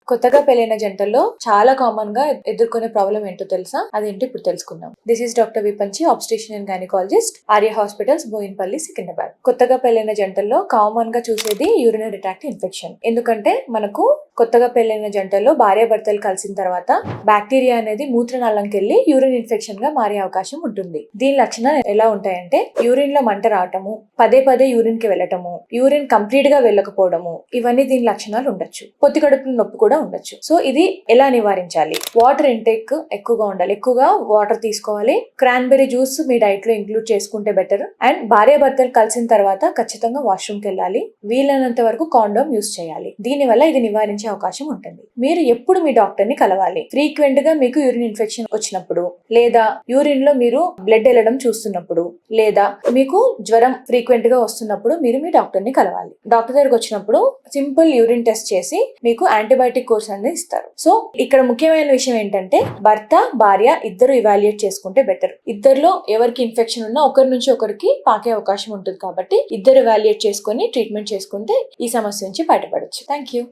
కొత్తగా పెళ్లైన జంటల్లో చాలా కామన్ గా ఎదుర్కొనే ప్రాబ్లం ఏంటో తెలుసా? అదేంటి ఇప్పుడు తెలుసుకుందాం. This is doctor Vipanchi, obstetrician and gynaecologist, Arya hospitals, Bowenpally, Secunderabad. కొత్తగా పెళ్లైన జంటల్లో కామన్ గా చూసేది యూరినరీ ట్రాక్ట్ ఇన్ఫెక్షన్. ఎందుకంటే మనకు కొత్తగా పెళ్లైన జంటల్లో భార్యాభర్తలు కలిసిన తర్వాత బ్యాక్టీరియా అనేది మూత్రనాళంకి వెళ్లి యూరిన్ ఇన్ఫెక్షన్ గా మారే అవకాశం ఉంటుంది. దీని లక్షణాలు ఎలా ఉంటాయంటే యూరిన్ లో మంట రావటము, పదే పదే యూరిన్ కి వెళ్ళటము, యూరిన్ కంప్లీట్ గా వెళ్ళకపోవడము, ఇవన్నీ దీని లక్షణాలు ఉండొచ్చు. పొత్తి కడుపులో నొప్పి కూడా ఉండొచ్చు. సో ఇది ఎలా నివారించాలి? వాటర్ ఇంటేక్ ఎక్కువగా ఉండాలి. ఎక్కువగా వాటర్ తీసుకోవాలి. క్రాన్బెర్రీ జ్యూస్ మీ డైట్ లో ఇంక్లూడ్ చేసుకుంటే బెటర్. అండ్ భార్యాభర్తలు కలిసిన తర్వాత ఖచ్చితంగా వాష్రూమ్ కి వెళ్ళాలి. వీలైనంత వరకు కాండోమ్ యూస్ చేయాలి. దీని వల్ల ఇది నివారించే అవకాశం ఉంటుంది. మీరు ఎప్పుడు మీ డాక్టర్ ని కలవాలి? ఫ్రీక్వెంట్ గా మీకు యూరిన్ ఇన్ఫెక్షన్ వచ్చినప్పుడు, లేదా యూరిన్ లో మీరు బ్లడ్ వెళ్ళడం చూస్తున్నప్పుడు, లేదా మీకు జ్వరం ఫ్రీక్వెంట్ గా వస్తున్నప్పుడు మీరు మీ డాక్టర్ ని కలవాలి. డాక్టర్ దగ్గరకు వచ్చినప్పుడు సింపుల్ యూరిన్ టెస్ట్ చేసి మీకు యాంటీబయాటిక్ కోర్స్ అనేది ఇస్తారు. సో ఇక్కడ ముఖ్యమైన విషయం ఏంటంటే భర్త భార్య ఇద్దరు ఇవాల్యుయేట్ చేసుకుంటే బెటర్. ఇద్దరిలో ఎవరికి ఇన్ఫెక్షన్ ఉన్నా ఒకరి నుంచి ఒకరికి పాకే అవకాశం ఉంటుంది. కాబట్టి ఇద్దరు ఇవాల్యుయేట్ చేసుకుని ట్రీట్మెంట్ చేసుకుంటే ఈ సమస్య నుంచి బయటపడొచ్చు. Thank you.